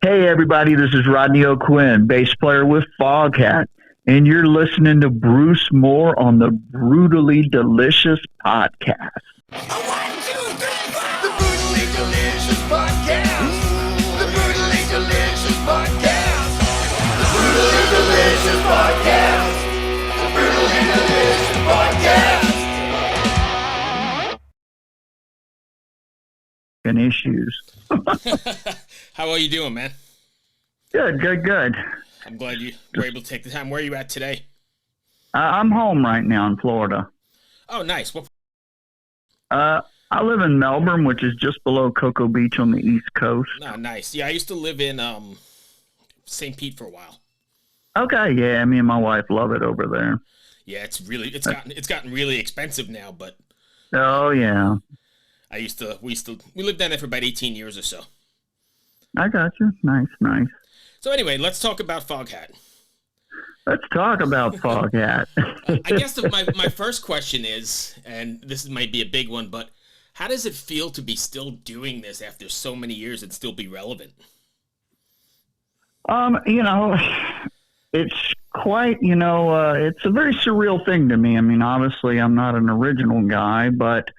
Hey, everybody, this is Rodney O'Quinn, bass player with Foghat, and you're listening to Bruce Moore on the Brutally Delicious Podcast. One, two, three, four. The Brutally Delicious Podcast. The Brutally Delicious Podcast. The Brutally Delicious Podcast. The Brutally Delicious Podcast. And issues. How are you doing, man? Good. I'm glad you were able to take the time. Where are you at today? I'm home right now in Florida. Oh, nice. What? I live in Melbourne, which is just below Cocoa Beach on the East Coast. Oh, nice. Yeah, I used to live in St. Pete for a while. Okay, yeah, me and my wife love it over there. Yeah, it's gotten really expensive now, but Oh, yeah. we lived down there for about 18 years or so. I got you. Nice. So anyway, let's talk about Foghat. Let's talk about Foghat. I guess my first question is, and this might be a big one, but how does it feel to be still doing this after so many years and still be relevant? It's quite, it's a very surreal thing to me. I mean, obviously I'm not an original guy, but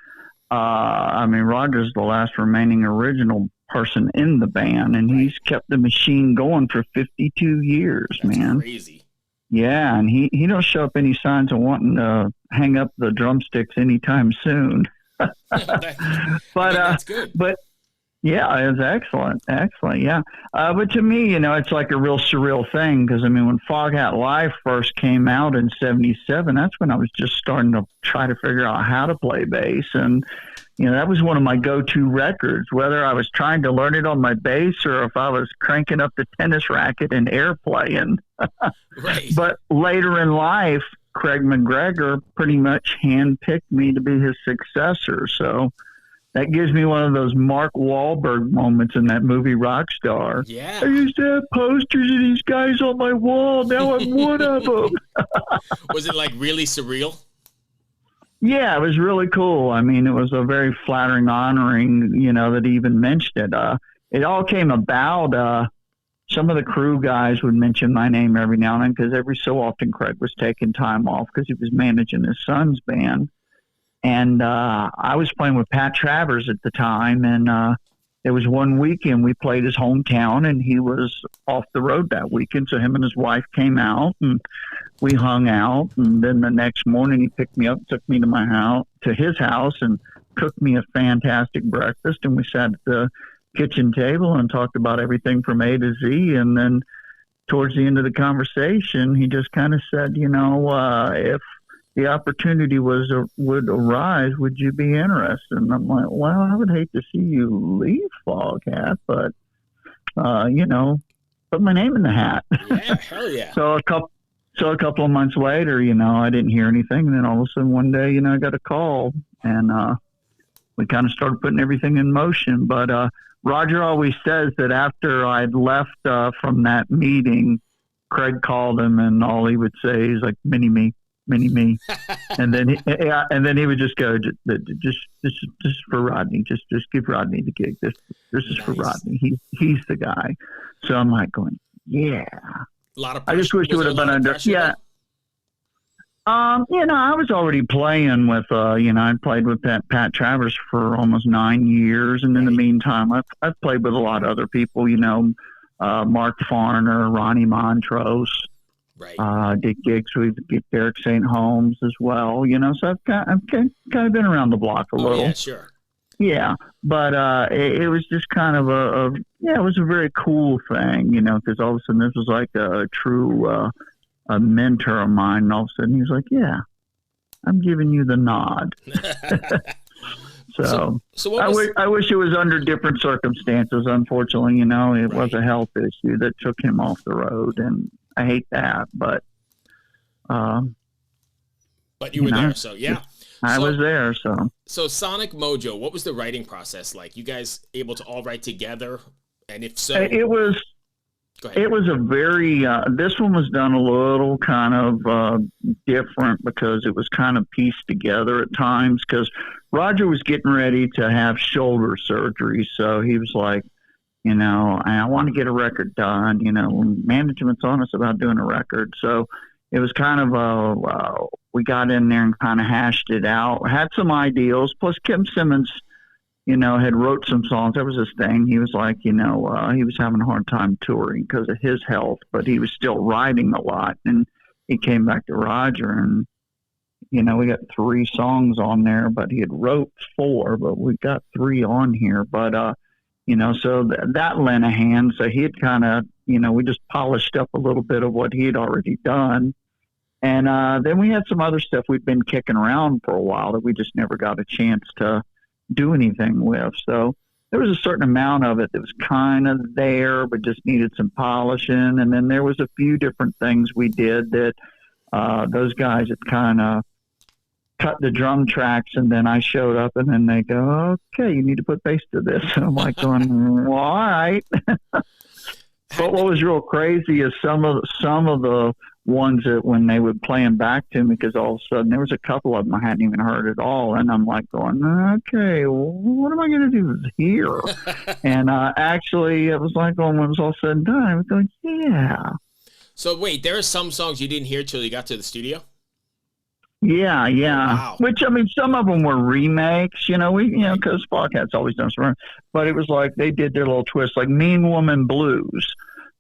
Roger's the last remaining original person in the band, and he's kept the machine going for 52 years. That's man. Crazy. Yeah, and he don't show up any signs of wanting to hang up the drumsticks anytime soon. That's good. But yeah, it's excellent. Yeah. But to me, it's like a real surreal thing because, when Foghat Live first came out in 77, that's when I was just starting to try to figure out how to play bass. And, that was one of my go-to records, whether I was trying to learn it on my bass or if I was cranking up the tennis racket and air playing. Right. But later in life, Craig McGregor pretty much handpicked me to be his successor. So that gives me one of those Mark Wahlberg moments in that movie Rockstar. Yeah. I used to have posters of these guys on my wall. Now I'm one of them. Was it like really surreal? Yeah, it was really cool. It was a very flattering honoring, that he even mentioned it. It all came about, some of the crew guys would mention my name every now and then because every so often Craig was taking time off because he was managing his son's band. And I was playing with Pat Travers at the time, and there was one weekend we played his hometown, and he was off the road that weekend. So him and his wife came out, and we hung out. And then the next morning, he picked me up, took me to his house, and cooked me a fantastic breakfast. And we sat at the kitchen table and talked about everything from A to Z. And then towards the end of the conversation, he just kind of said, if the opportunity would arise, would you be interested? And I'm like, well, I would hate to see you leave Foghat, but put my name in the hat. Yeah, hell yeah. So a couple of months later, I didn't hear anything, and then all of a sudden one day, I got a call, and we kind of started putting everything in motion. But Roger always says that after I'd left from that meeting, Craig called him, and all he would say is like, mini me. and then he would just go, just for Rodney, just give Rodney the gig. This is Nice. for Rodney. He's the guy. So I'm like going, yeah. A lot of I just wish it would have been under. Yeah. I was already playing with, I played with Pat Travers for almost 9 years. And in the meantime, I've played with a lot of other people, Mark Farner, Ronnie Montrose. Right. Did gigs with Derek St. Holmes as well, so I've kind of been around the block a little. Yeah, sure. Yeah, but it was just kind of it was a very cool thing, because all of a sudden this was like a true a mentor of mine, and all of a sudden he's like, yeah, I'm giving you the nod. So I wish it was under different circumstances. Unfortunately, it was a health issue that took him off the road, and I hate that, but you were there, so yeah. I was there, So Sonic Mojo, what was the writing process like? You guys able to all write together? And if so, it was a very this one was done a little kind of different because it was kind of pieced together at times because Roger was getting ready to have shoulder surgery, so he was like, you know, and I want to get a record done. You know, management's on us about doing a record. So it was kind of we got in there and kind of hashed it out. Had some ideals. Plus, Kim Simmons, you know, had wrote some songs. That was his thing. He was like, you know, he was having a hard time touring because of his health, but he was still writing a lot. And he came back to Roger, and, you know, we got 3 songs on there, but he had wrote 4, but we got 3 on here. But, you know, so that lent a hand. So he had kind of, you know, we just polished up a little bit of what he had already done. And then we had some other stuff we'd been kicking around for a while that we just never got a chance to do anything with. So there was a certain amount of it that was kind of there, but just needed some polishing. And then there was a few different things we did that those guys had kind of cut the drum tracks, and then I showed up, and then they go, okay, you need to put bass to this. And I'm like going, well, all right. But what was real crazy is some of the ones that when they would play them back to me, because all of a sudden there was a couple of them I hadn't even heard at all, and I'm like going, okay, well, what am I going to do here? And actually, it was like when it was all said and done, I was going, yeah. So wait, there are some songs you didn't hear till you got to the studio? Yeah. Wow. Which, I mean, some of them were remakes, you know, because Foghat's always done some, but it was like they did their little twist, like Mean Woman Blues.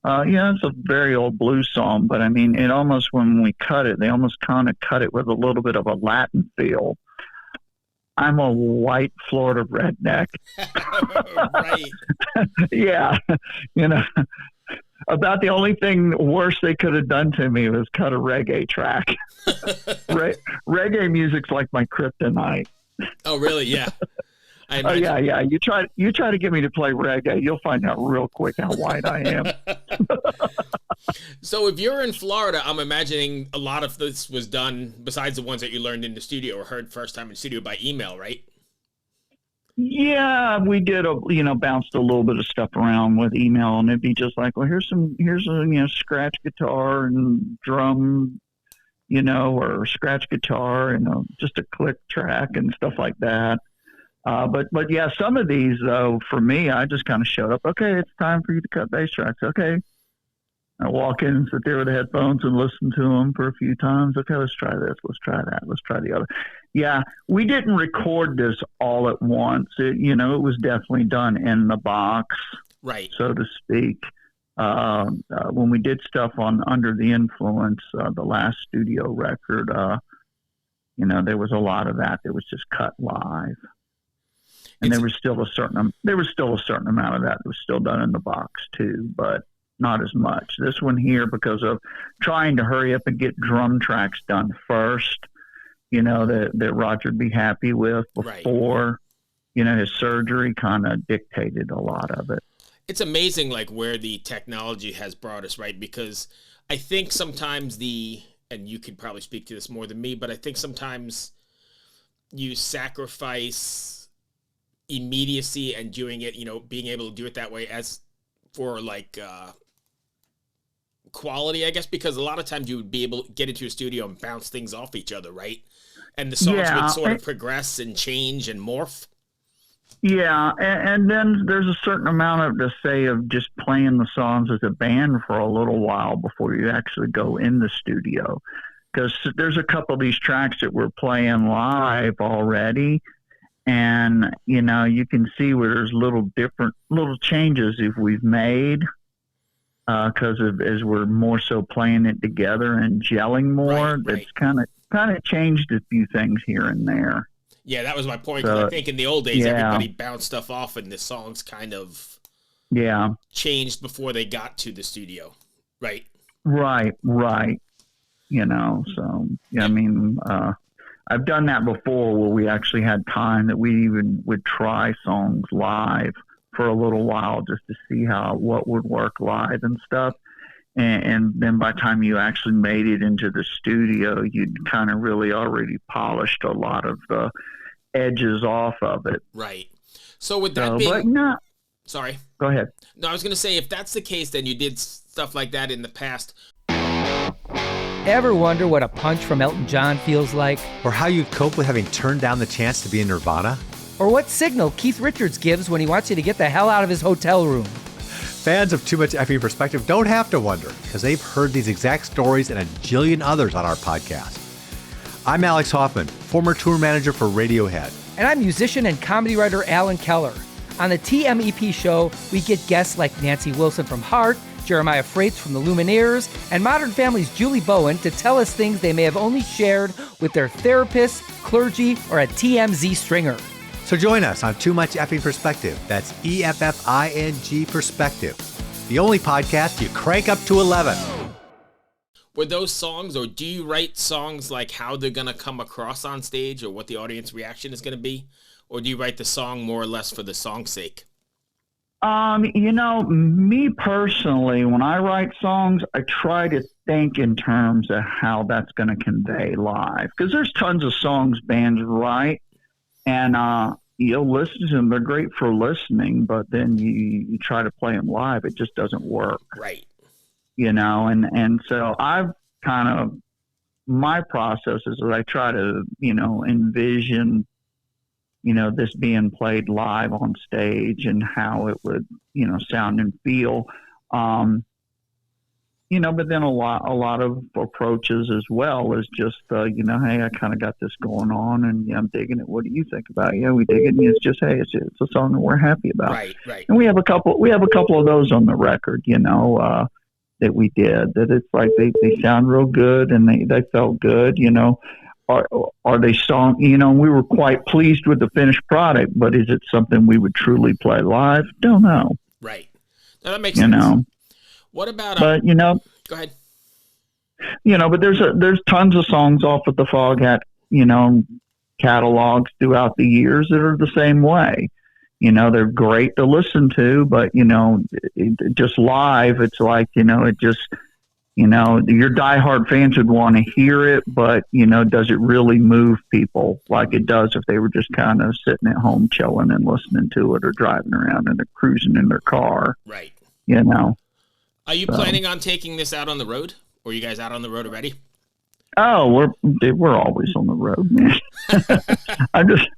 Yeah, it's a very old blues song, but I mean, it almost, when we cut it, they almost kind of cut it with a little bit of a Latin feel. I'm a white Florida redneck. Right. Yeah. You know, about the only thing worse they could have done to me was cut a reggae track. Reggae music's like my kryptonite. Oh, really? Yeah. Oh, yeah. You try to get me to play reggae, you'll find out real quick how white I am. So if you're in Florida, I'm imagining a lot of this was done, besides the ones that you learned in the studio or heard first time in the studio, by email, right? Yeah, we did bounced a little bit of stuff around with email, and it'd be just like, well, here's a scratch guitar and drum, or scratch guitar and just a click track and stuff like that. But yeah, some of these though, for me, I just kind of showed up. Okay, it's time for you to cut bass tracks. Okay, I walk in and sit there with the headphones and listen to them for a few times. Okay, let's try this. Let's try that. Let's try the other. Yeah, we didn't record this all at once. It was definitely done in the box, right, so to speak. When we did stuff on Under the Influence, the last studio record, there was a lot of that was just cut live. And there was still a certain amount of that was still done in the box too, but not as much. This one here, because of trying to hurry up and get drum tracks done first, that Roger'd be happy with before, his surgery, kind of dictated a lot of it. It's amazing, like, where the technology has brought us, right? Because I think sometimes and you could probably speak to this more than me, but I think sometimes you sacrifice immediacy and doing it, being able to do it that way as for like quality, I guess, because a lot of times you would be able to get into a studio and bounce things off each other, right? And the songs would sort of progress and change and morph. Yeah, and then there's a certain amount of just playing the songs as a band for a little while before you actually go in the studio, because there's a couple of these tracks that we're playing live already. And, you can see where there's little changes if we've made, because as we're more so playing it together and gelling more, that's kind of changed a few things here and there. Yeah, that was my point. So, I think in the old days, everybody bounced stuff off and the songs kind of changed before they got to the studio. Right. Right. So, I mean, I've done that before where we actually had time that we even would try songs live for a little while just to see what would work live and stuff. And then by the time you actually made it into the studio, you'd kind of really already polished a lot of the edges off of it. Right. So with that being... But no. Sorry. Go ahead. No, I was going to say, if that's the case, then you did stuff like that in the past. Ever wonder what a punch from Elton John feels like? Or how you'd cope with having turned down the chance to be in Nirvana? Or what signal Keith Richards gives when he wants you to get the hell out of his hotel room? Fans of Too Much Effing Perspective don't have to wonder, because they've heard these exact stories and a jillion others on our podcast. I'm Alex Hoffman, former tour manager for Radiohead. And I'm musician and comedy writer Alan Keller. On the TMEP show, we get guests like Nancy Wilson from Heart, Jeremiah Freites from the Lumineers, and Modern Family's Julie Bowen to tell us things they may have only shared with their therapist, clergy, or a TMZ stringer. So join us on Too Much Effing Perspective. That's EFFING Perspective. The only podcast you crank up to 11. Were those songs, or do you write songs like how they're going to come across on stage or what the audience reaction is going to be? Or do you write the song more or less for the song's sake? Me personally, when I write songs, I try to think in terms of how that's going to convey live. Because there's tons of songs bands write, and you'll listen to them. They're great for listening, but then you try to play them live. It just doesn't work. Right. And so I've kind of, my process is that I try to, envision, this being played live on stage and how it would, sound and feel. But then a lot of approaches as well is just, hey, I kind of got this going on and I'm digging it. What do you think about it? Yeah, we dig it. And it's just, hey, it's a song that we're happy about. Right. And we have a couple of those on the record, that we did, that it's like they sound real good and they felt good, are they song, we were quite pleased with the finished product, but is it something we would truly play live? Don't know. Right. Now that makes sense. What about, but go ahead. But there's tons of songs off of the Foghat, catalogs throughout the years that are the same way. They're great to listen to, but, just live, it's like, it just, your diehard fans would want to hear it, but, does it really move people like it does if they were just kind of sitting at home chilling and listening to it or driving around and cruising in their car? Right. Are you planning on taking this out on the road? Or are you guys out on the road already? Oh, we're always on the road, man. I'm just,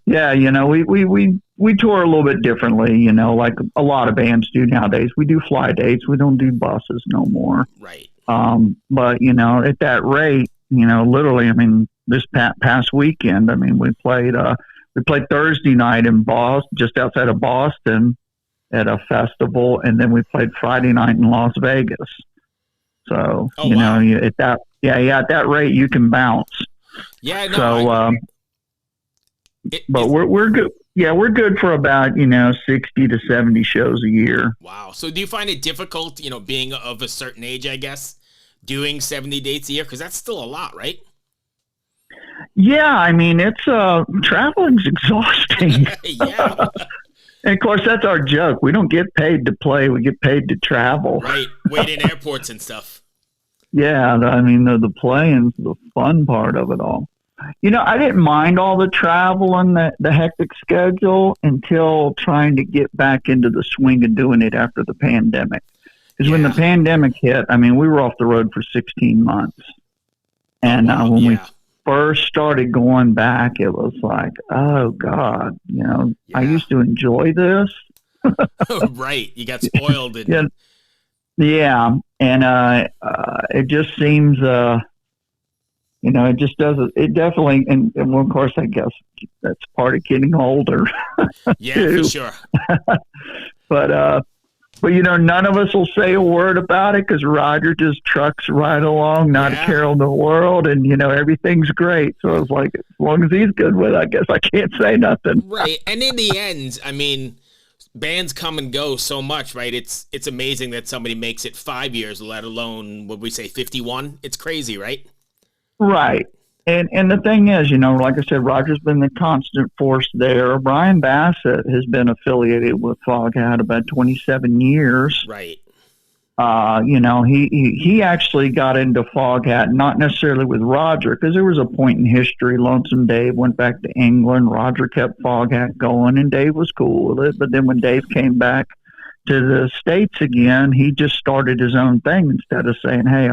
yeah, we tour a little bit differently, like a lot of bands do nowadays. We do fly dates. We don't do buses no more. Right. But at that rate, literally, this past weekend, we played Thursday night in Boston, just outside of Boston at a festival. And then we played Friday night in Las Vegas. So, wow. at that rate, you can bounce. Yeah. No, so, but we're good. Yeah, we're good for about, 60 to 70 shows a year. Wow. So do you find it difficult, being of a certain age, I guess, doing 70 dates a year? Because that's still a lot, right? Yeah, it's traveling's exhausting. Yeah. And of course, that's our joke. We don't get paid to play. We get paid to travel. Right. Wait in airports and stuff. Yeah. The playing's the fun part of it all. I didn't mind all the travel and the hectic schedule until trying to get back into the swing of doing it after the pandemic. Because when the pandemic hit, we were off the road for 16 months. And when we first started going back, it was like, oh, God, I used to enjoy this. Right. You got spoiled. Yeah. And it just seems... it just doesn't, it definitely, and well, of course, I guess that's part of getting older. Yeah, too. for sure. But none of us will say a word about it because Roger just trucks right along, not a care in the world, and, everything's great. So I was like, as long as he's good with it, I guess I can't say nothing. Right. And in the end, bands come and go so much, right? It's amazing that somebody makes it 5 years, let alone, what we say, 51. It's crazy, right? Right. And the thing is, like I said, Roger's been the constant force there. Brian Bassett has been affiliated with Foghat about 27 years. Right. He actually got into Foghat, not necessarily with Roger, because there was a point in history. Lonesome Dave went back to England. Roger kept Foghat going, and Dave was cool with it. But then when Dave came back to the States again, he just started his own thing instead of saying, hey,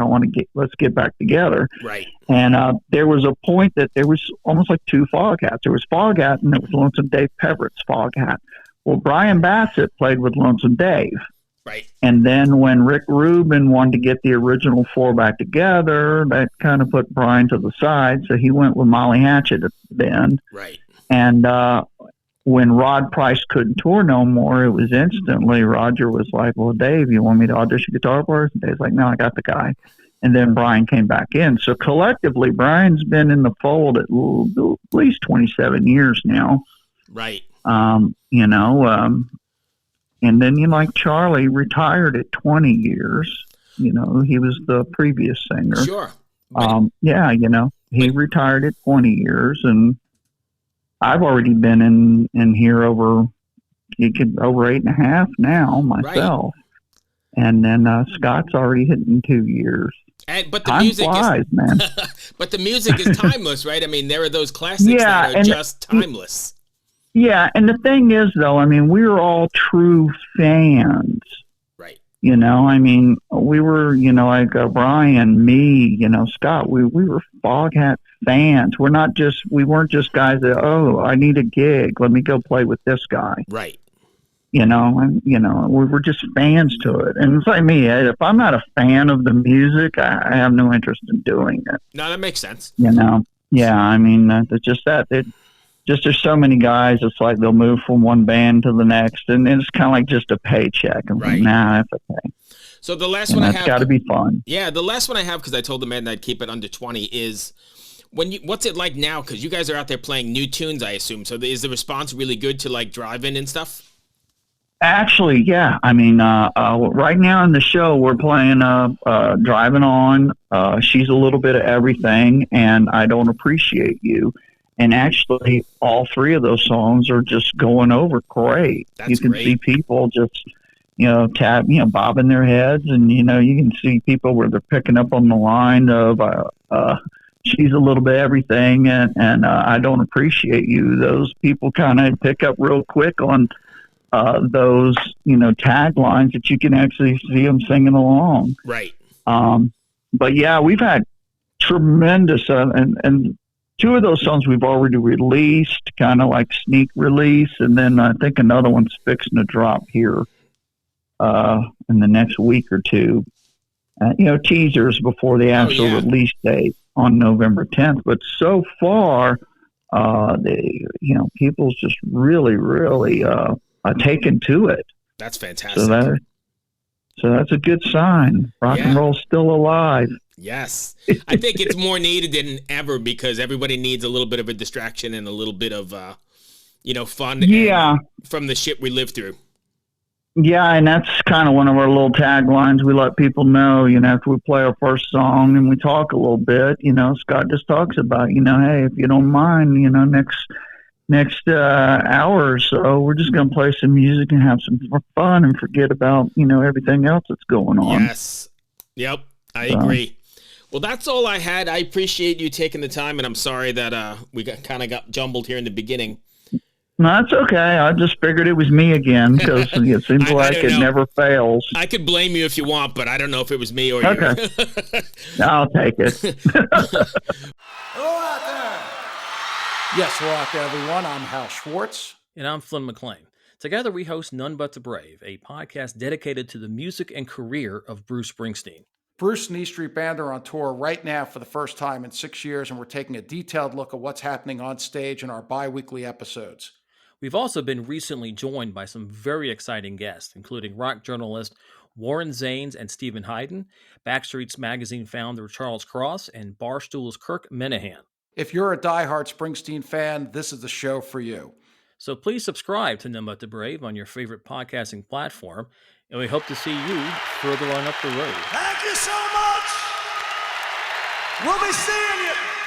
let's get back together. Right. And there was a point that there was almost like two Foghats. There was Foghat and there was Lonesome Dave Pevert's Foghat. Well, Brian Bassett played with Lonesome Dave. Right. And then when Rick Rubin wanted to get the original four back together, that kind of put Brian to the side. So he went with Molly Hatchet then. Right. And when Rod Price couldn't tour no more, it was instantly, Roger was like, well, Dave, you want me to audition guitar players? And Dave's like, no, I got the guy. And then Brian came back in. So collectively, Brian's been in the fold at least 27 years now. Right. And then, like Charlie retired at 20 years. He was the previous singer. Sure. He retired at 20 years, and I've already been in here over 8.5 now myself. Right. And then Scott's already hitting 2 years. But the Time music flies, man. But the music is timeless, right? I mean, there are those classics that are just timeless. Yeah, and the thing is, though, I mean, we're all true fans. Right. I mean, we were, like Brian, me, Scott, we were Foghat fans. We weren't just guys that, I need a gig. Let me go play with this guy. Right. We were just fans to it. And it's like me, if I'm not a fan of the music, I have no interest in doing it. No, that makes sense. Yeah, I mean, it's just that. There's so many guys, it's like they'll move from one band to the next, and it's kind of like just a paycheck. And right. Nah, that's okay. So the last one I have... That's got to be fun. Yeah, the last one I have, because I told the man that I'd keep it under 20, is... What's it like now? Because you guys are out there playing new tunes, I assume. So is the response really good to, like, drive-in and stuff? Actually, yeah. I mean, right now in the show, we're playing Driving On, She's a Little Bit of Everything, and I Don't Appreciate You. And actually, all three of those songs are just going over great. You can see people just, bobbing their heads, and, you can see people where they're picking up on the line of She's a Little Bit Everything and I Don't Appreciate You. Those people kind of pick up real quick on those, taglines that you can actually see them singing along. Right. But, yeah, we've had tremendous, and two of those songs we've already released, kind of like sneak release, and then I think another one's fixing to drop here in the next week or two. Teasers before the actual release date on November 10th. But so far, people's just really, really taken to it. That's fantastic. So that's a good sign. Rock and roll's still alive. Yes. I think it's more needed than ever because everybody needs a little bit of a distraction and a little bit of, fun from the shit we live through. Yeah, and that's kind of one of our little taglines. We let people know, after we play our first song and we talk a little bit, Scott just talks about, hey, if you don't mind, next hour or so, we're just going to play some music and have some fun and forget about, everything else that's going on. Yes. Yep. I agree. Well, that's all I had. I appreciate you taking the time, and I'm sorry that we got jumbled here in the beginning. No, that's okay. I just figured it was me again because it seems like it never fails. I could blame you if you want, but I don't know if it was me or you. Okay. I'll take it. Hello out there. Yes, hello out there, everyone. I'm Hal Schwartz. And I'm Flynn McLean. Together we host None But the Brave, a podcast dedicated to the music and career of Bruce Springsteen. Bruce and E Street Band are on tour right now for the first time in 6 years, and we're taking a detailed look at what's happening on stage in our bi-weekly episodes. We've also been recently joined by some very exciting guests, including rock journalist Warren Zanes and Stephen Hayden, Backstreet's Magazine founder Charles Cross, and Barstool's Kirk Minahan. If you're a diehard Springsteen fan, this is the show for you. So please subscribe to None But the Brave on your favorite podcasting platform, and we hope to see you further on up the road. Thank you so much. We'll be seeing you.